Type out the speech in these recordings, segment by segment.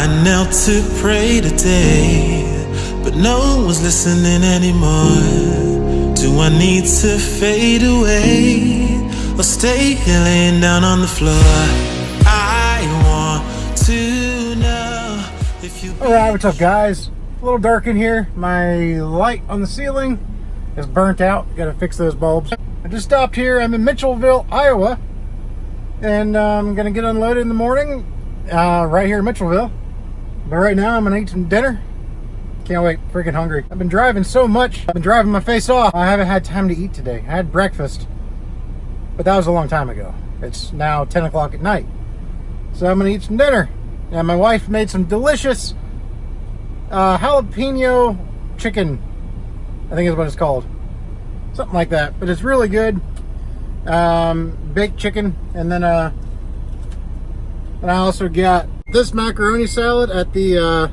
knelt to pray today, but no one was listening anymore. Do I need to fade away or stay here laying down on the floor? I want to know if you... Alright, what's up guys? A little dark in here. My light on the ceiling is burnt out. Gotta fix those bulbs. I just stopped here. I'm in Mitchellville, Iowa, and I'm gonna get unloaded in the morning right here in Mitchellville. But right now I'm gonna eat some dinner. Can't wait, freaking hungry. I've been driving so much. I've been driving my face off. I haven't had time to eat today. I had breakfast, but that was a long time ago. It's now 10 o'clock at night. So I'm gonna eat some dinner. And my wife made some delicious jalapeno chicken, I think is what it's called. Something like that, but it's really good. Baked chicken. And then I also got this macaroni salad at the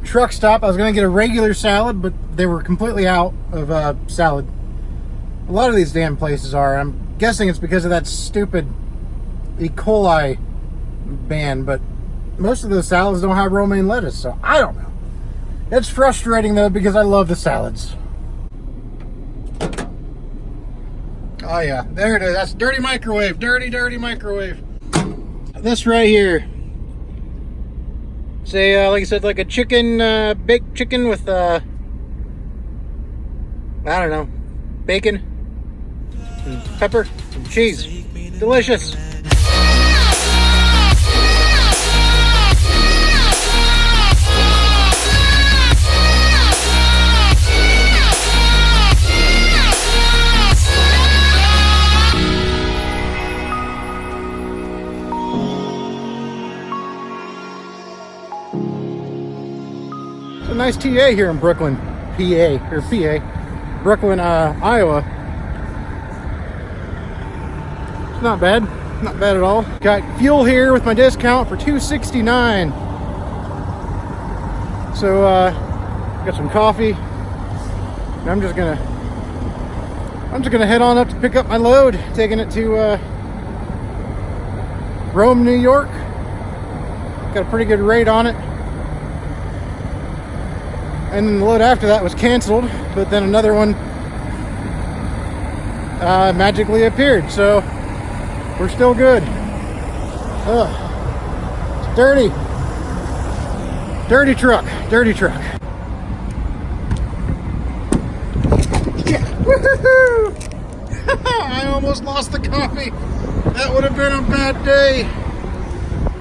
truck stop. I was gonna get a regular salad, but they were completely out of salad. A lot of these damn places are. I'm guessing it's because of that stupid E. coli ban, but most of those salads don't have romaine lettuce, so I don't know. It's frustrating though, because I love the salads. Oh yeah, there it is. That's dirty microwave. Dirty microwave. This right here. Say, like I said, like a chicken, baked chicken with, I don't know, bacon, and pepper, and cheese. Delicious. It's a nice TA here in Brooklyn, Brooklyn, Iowa. It's not bad at all. Got fuel here with my discount for $2.69. So got some coffee. And I'm just gonna head on up to pick up my load, taking it to Rome, New York. Got a pretty good rate on it. And then the load after that was canceled, but then another one magically appeared, so we're still good. Ugh. It's dirty truck. Yeah. Woohoo! I almost lost the coffee. That would have been a bad day.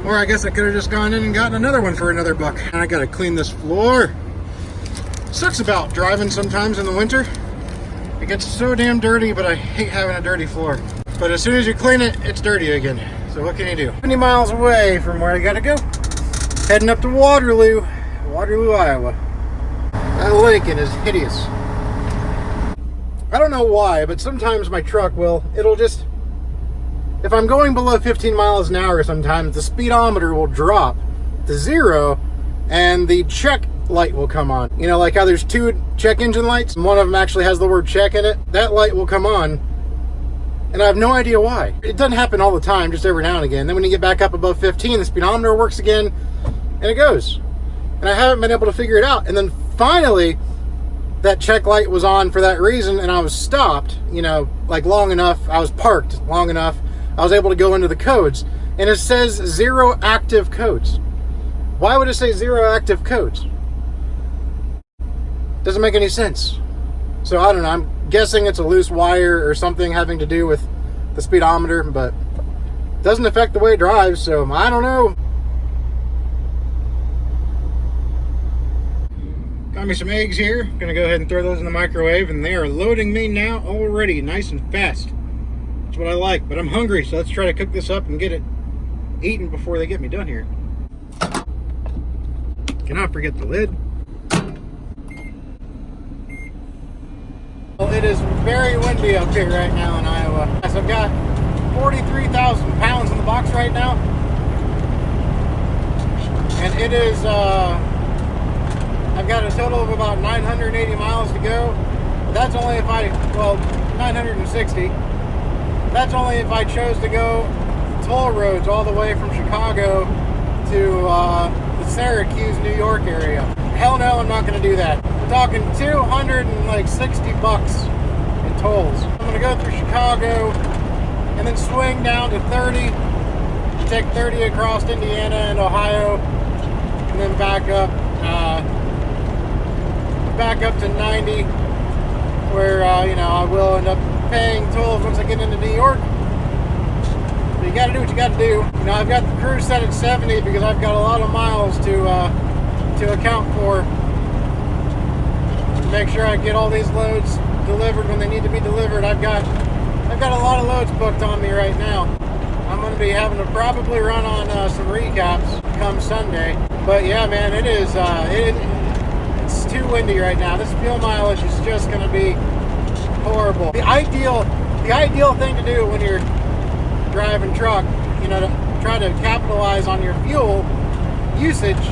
Or I guess I could have just gone in and gotten another one for another buck. And I gotta clean this floor. Sucks about driving sometimes in the winter. It gets so damn dirty, but I hate having a dirty floor. But as soon as you clean it, it's dirty again. So what can you do? 20 miles away from where I gotta go. Heading up to Waterloo, Iowa. That Lincoln is hideous. I don't know why, but sometimes my truck it'll just, if I'm going below 15 miles an hour, sometimes the speedometer will drop to 0 and the check light will come on. You know, like how there's two check engine lights and one of them actually has the word check in it. That light will come on and I have no idea why. It doesn't happen all the time, just every now and again. Then when you get back up above 15, the speedometer works again and it goes. And I haven't been able to figure it out. And then finally that check light was on for that reason and I was stopped, you know, like long enough. I was parked long enough. I was able to go into the codes and it says 0 active codes. Why would it say 0 active codes? Doesn't make any sense. So I don't know, I'm guessing it's a loose wire or something having to do with the speedometer, but it doesn't affect the way it drives, so I don't know. Got me some eggs here. Gonna go ahead and throw those in the microwave, and they are loading me now already, nice and fast. That's what I like, but I'm hungry, so let's try to cook this up and get it eaten before they get me done here. Cannot forget the lid. Well, it is very windy up here right now in Iowa. So I've got 43,000 pounds in the box right now. And it is, I've got a total of about 980 miles to go. But that's only if 960. That's only if I chose to go toll roads all the way from Chicago to Syracuse, New York area. Hell no, I'm not going to do that. We're talking $260 in tolls. I'm going to go through Chicago and then swing down to 30, take 30 across Indiana and Ohio, and then back up to 90, where I will end up paying tolls once I get into New York. But you got to do what you got to do. I've got the cruise set at 70 because I've got a lot of miles to account for, to make sure I get all these loads delivered when they need to be delivered. I've got a lot of loads booked on me right now. I'm going to be having to probably run on some recaps come Sunday. But yeah, man, it's too windy right now. This fuel mileage is just going to be horrible. The ideal thing to do when you're driving truck, to try to capitalize on your fuel usage,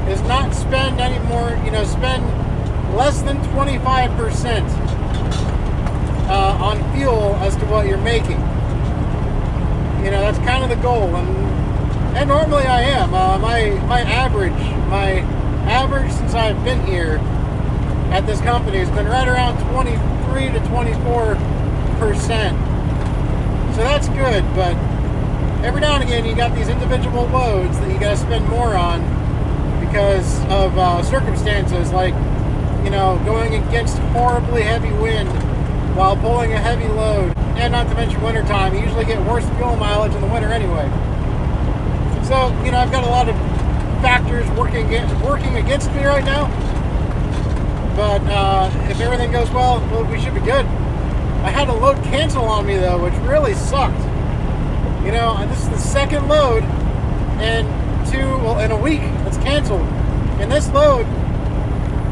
is not spend any more. Spend less than 25% on fuel as to what you're making. That's kind of the goal, and normally I am. My average since I've been here at this company has been right around 23 to 24%. So that's good, but every now and again you got these individual loads that you got to spend more on because of circumstances like, going against horribly heavy wind while pulling a heavy load, and not to mention wintertime. You usually get worse fuel mileage in the winter anyway. So, I've got a lot of factors working against me right now. But if everything goes well, we should be good. I had a load cancel on me though, which really sucked. This is the second load in a week that's canceled. And this load,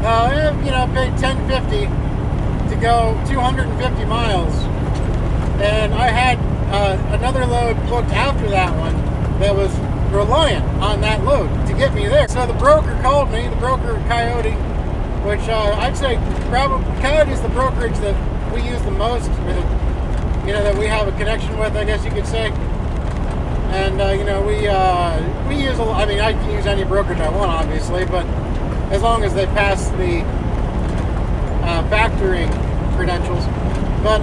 paid $10.50 to go 250 miles. And I had another load booked after that one that was reliant on that load to get me there. So the broker called me, the broker Coyote, which I'd say probably Coyote is the brokerage that we use the most, or that we have a connection with, I guess you could say. And we use a lot. I mean, I can use any brokerage I want, obviously, but as long as they pass the factoring credentials. But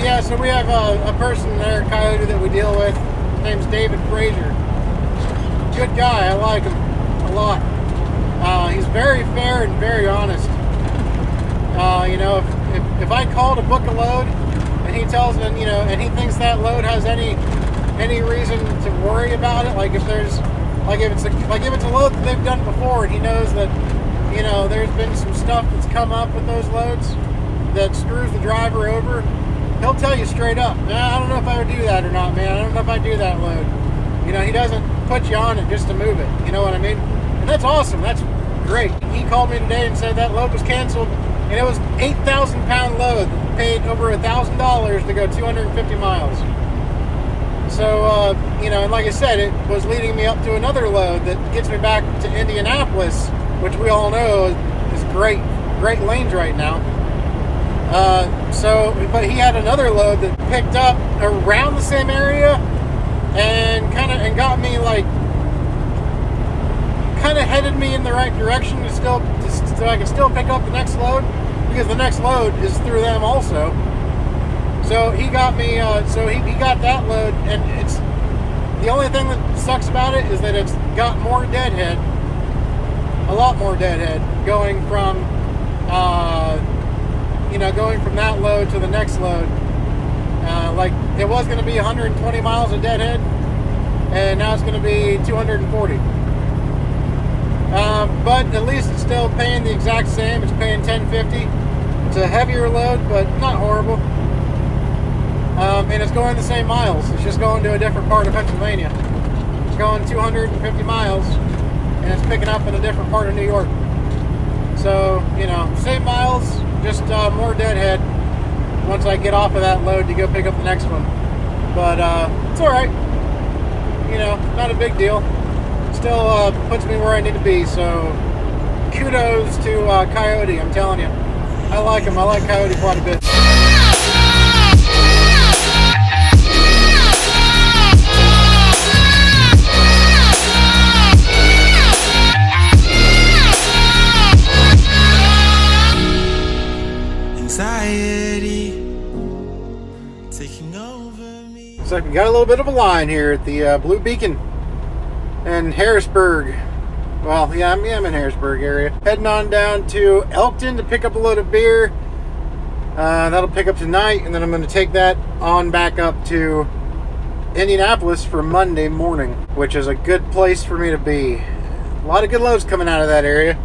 yeah, so we have a person there, Coyote, that we deal with. His name's David Frazier. Good guy. I like him a lot. He's very fair and very honest. If I call to book a load and he tells me, and he thinks that load has any reason to worry about it, like if it's a load that they've done before, and he knows that there's been some stuff that's come up with those loads that screws the driver over, he'll tell you straight up, I don't know if I would do that or not, man. I don't know if I'd do that load. He doesn't put you on it just to move it. You know what I mean? And that's awesome. That's great. He called me today and said that load was canceled, and it was 8,000 pound load. Paid over $1,000 to go 250 miles. So, and like I said, it was leading me up to another load that gets me back to Indianapolis, which we all know is great lanes right now. But he had another load that picked up around the same area and got me headed me in the right direction so I can still pick up the next load, because the next load is through them also. So he got me, he got that load, and it's the only thing that sucks about it is that it's got more deadhead, a lot more deadhead, going from that load to the next load. It was going to be 120 miles of deadhead, and now it's going to be 240. But at least it's still paying the exact same. It's paying $10.50. It's a heavier load, but not horrible. And it's going the same miles. It's just going to a different part of Pennsylvania. It's going 250 miles, and it's picking up in a different part of New York. So, same miles, just more deadhead once I get off of that load to go pick up the next one. But it's all right. Not a big deal. Still puts me where I need to be. So kudos to Coyote. I'm telling you, I like him. I like Coyote quite a bit. We got a little bit of a line here at the Blue Beacon in Harrisburg. Well, yeah, I'm in Harrisburg area. Heading on down to Elkton to pick up a load of beer. That'll pick up tonight, and then I'm going to take that on back up to Indianapolis for Monday morning, which is a good place for me to be. A lot of good loads coming out of that area.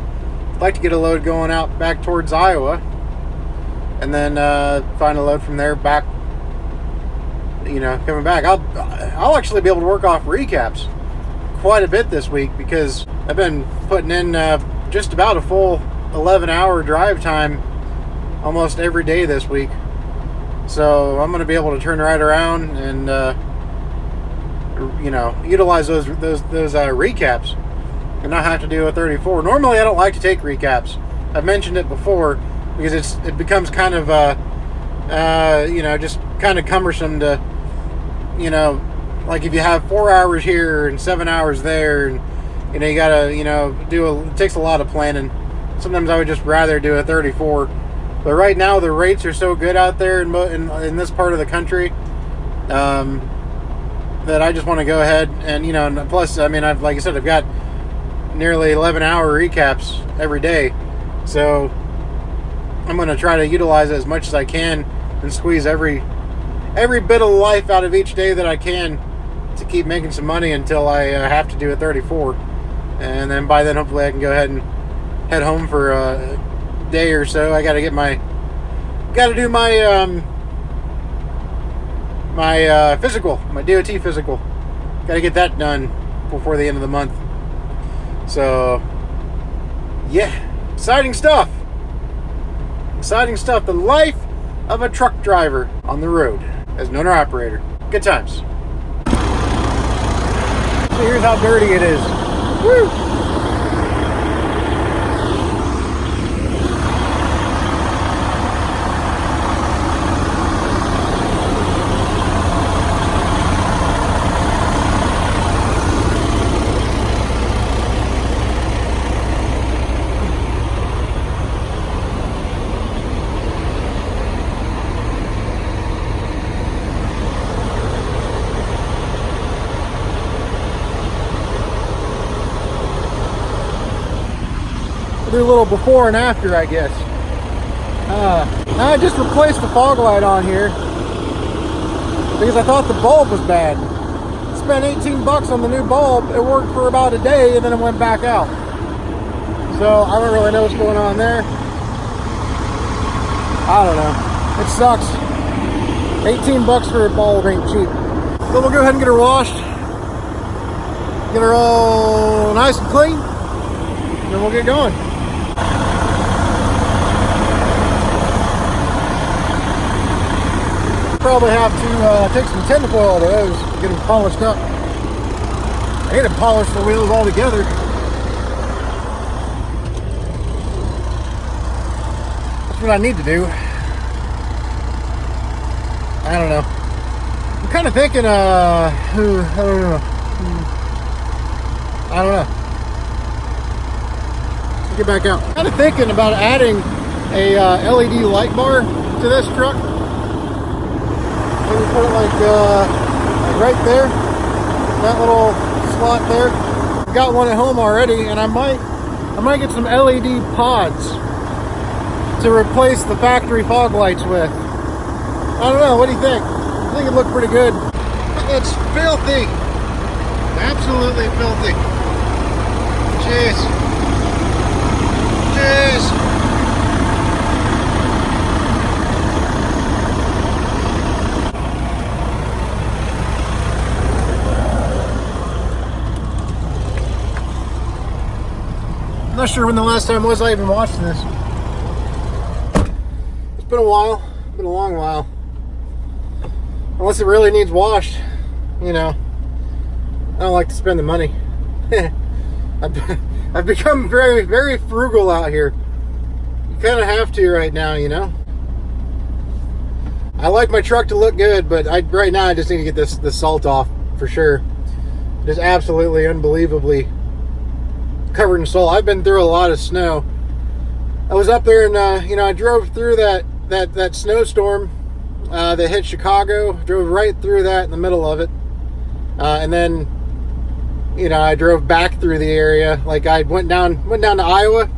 I'd like to get a load going out back towards Iowa, and then find a load from there back, coming back. I'll actually be able to work off recaps quite a bit this week because I've been putting in just about a full 11-hour drive time almost every day this week. So I'm going to be able to turn right around and utilize those recaps and not have to do a 34. Normally I don't like to take recaps. I've mentioned it before because it becomes kind of just kind of cumbersome to, like if you have 4 hours here and 7 hours there, and you gotta it takes a lot of planning. Sometimes I would just rather do a 34. But right now the rates are so good out there in this part of the country that I just want to go ahead and and plus, I mean, I've got nearly 11-hour recaps every day, so I'm going to try to utilize it as much as I can and squeeze every bit of life out of each day that I can to keep making some money until I have to do a 34, and then by then hopefully I can go ahead and head home for a day or so. I got to do my physical, my DOT physical. Got to get that done before the end of the month. So, yeah, exciting stuff. The life of a truck driver on the road as an owner-operator. Good times. So here's how dirty it is. Woo! Do a little before and after, I guess. Now I just replaced the fog light on here because I thought the bulb was bad. Spent $18 on the new bulb. It worked for about a day and then it went back out. So I don't really know what's going on there. I don't know. It sucks. $18 for a bulb ain't cheap. So we'll go ahead and get her washed. Get her all nice and clean. And then we'll get going. Probably have to take some tinfoil to those to get them polished up. I hate to polish the wheels all together. That's what I need to do. I don't know. I'm kind of thinking, I don't know. Let's get back out. Kind of thinking about adding a LED light bar to this truck. Maybe put it like right there, that little slot there. I've got one at home already, and I might get some LED pods to replace the factory fog lights with. I don't know. What do you think? I think it looked pretty good. It's filthy, absolutely filthy. Jeez. I'm not sure when the last time was I even watched this. It's been a while. It's been a long while. Unless it really needs washed, I don't like to spend the money. I've become very, very frugal out here. You kind of have to right now, I like my truck to look good, but right now I just need to get this salt off for sure. It is absolutely unbelievably covered in salt. I've been through a lot of snow. I was up there and I drove through that snowstorm that hit Chicago. Drove right through that in the middle of it. And then, you know, I drove back through the area. Like I went down to Iowa.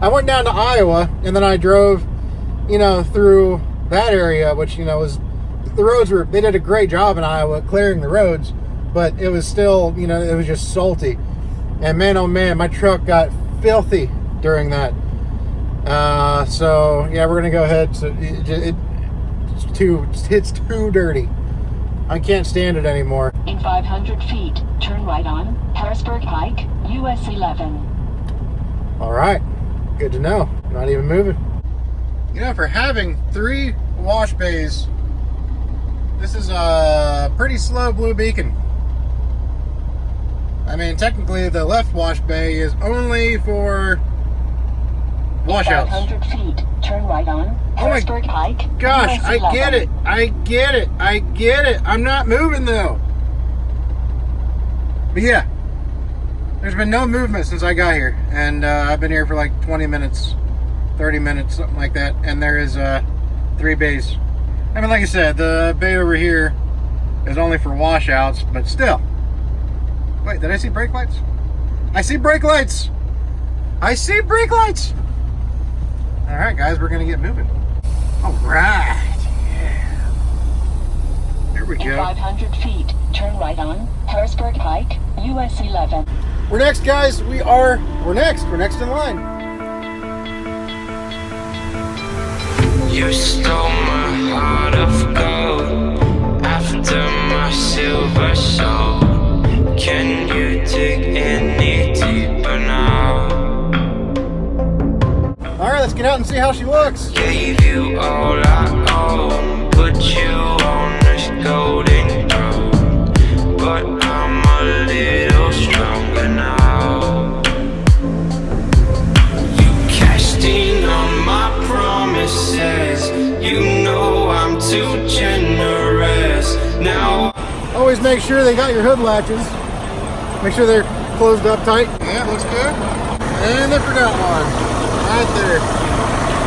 I went down to Iowa, and then I drove, you know, through that area, which, you know, was, the roads were, they did a great job in Iowa clearing the roads, but it was still, you know, it was just salty. And man, oh man, my truck got filthy during that. So yeah, we're gonna go ahead. So it's too dirty. I can't stand it anymore. In 500 feet, turn right on Harrisburg Pike, US 11. All right, good to know. Not even moving. You know, for having 3 wash bays, this is a pretty slow blue beacon. I mean, technically, the left wash bay is only for washouts. 500 feet, turn right on Harrisburg Pike. Gosh, US I 11. get it. I get it. I'm not moving though. But yeah, there's been no movement since I got here, and I've been here for like 20 minutes, 30 minutes, something like that. And there is 3 bays. I mean, like I said, the bay over here is only for washouts, but still. Wait, did I see brake lights? I see brake lights. I see brake lights. All right, guys, we're gonna get moving. All right, yeah. There we In go. 500 feet, turn right on Harrisburg Pike, US 11. We're next, guys. We're next. We're next in line. You stole my heart of gold after my silver soul. Can you dig any deeper now? All right, let's get out and see how she looks. Gave you all I own, put you on this golden throne, but I'm a little stronger now. You cashed in on my promises, you know I'm too generous now. Always make sure they got your hood latches. Make sure they're closed up tight. Yeah, looks good. And they forgot one. Right there.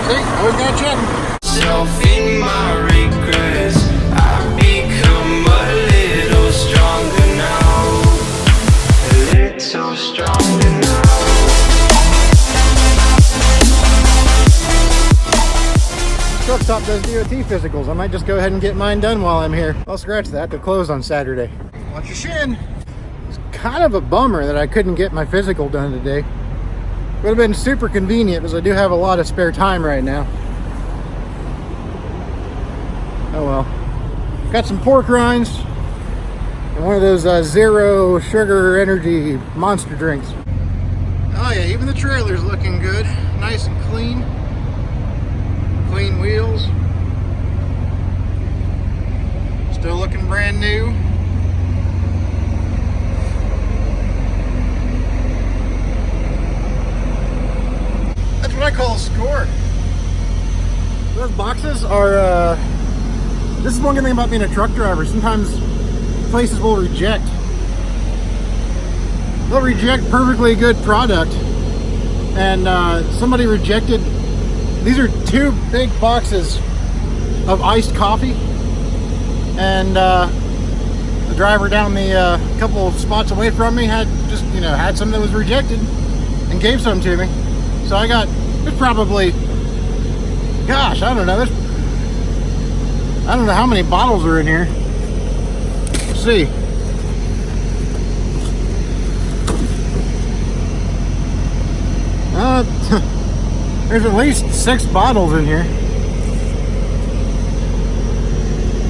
See, always gotta check. Self in my regrets, I've become a little stronger now. A little stronger now. Truck stop does DOT physicals. I might just go ahead and get mine done while I'm here. I'll scratch that. They're closed on Saturday. Watch your shin. It's kind of a bummer that I couldn't get my physical done today. Would have been super convenient because I do have a lot of spare time right now. Oh well. Got some pork rinds and one of those zero sugar energy monster drinks. Oh yeah, even the trailer's looking good. Nice and clean. Clean wheels. Still looking brand new. That's what I call a score. Those boxes are, this is one good thing about being a truck driver. Sometimes places will reject. They'll reject perfectly good product. And somebody rejected, these are 2 big boxes of iced coffee. And the driver down the couple of spots away from me had just, you know, had some that was rejected and gave some to me. So I got, there's probably, gosh, I don't know. I don't know how many bottles are in here. Let's see. There's at least 6 bottles in here.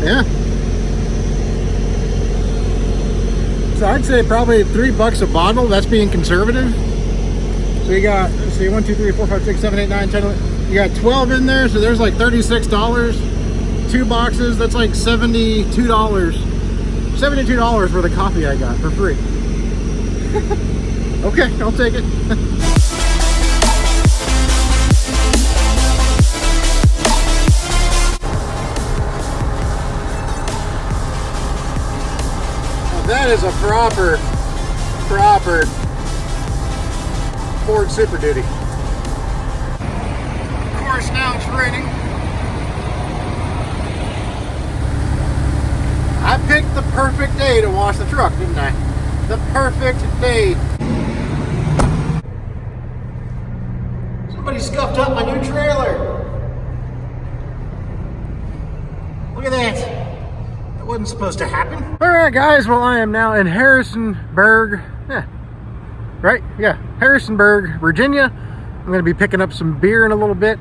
Yeah. So I'd say probably $3 a bottle. That's being conservative. So you got, let's see, 1, 2, 3, 4, 5, 6, 7, 8, 9, 10, 11. You got 12 in there, so there's like $36. 2 boxes, that's like $72. $72 for the coffee I got for free. Okay, I'll take it. That is a proper Ford Super Duty. Of course, now it's raining. I picked the perfect day to wash the truck, didn't I? The perfect day. Somebody scuffed up my new trailer. Look at that. That wasn't supposed to happen. All right, guys. Well, I am now in Harrisonburg. Harrisonburg, Virginia. I'm going to be picking up some beer in a little bit.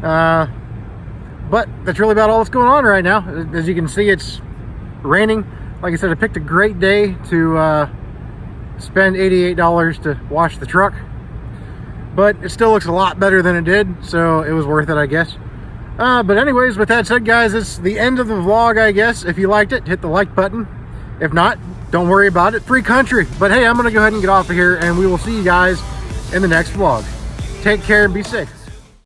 But that's really about all that's going on right now. As you can see, it's raining. Like I said, I picked a great day to spend $88 to wash the truck. But it still looks a lot better than it did, so it was worth it, I guess. But anyways, with that said, guys, it's the end of the vlog, I guess. If you liked it, hit the like button. If not, don't worry about it. Free country. But hey, I'm going to go ahead and get off of here, and we will see you guys in the next vlog. Take care and be safe.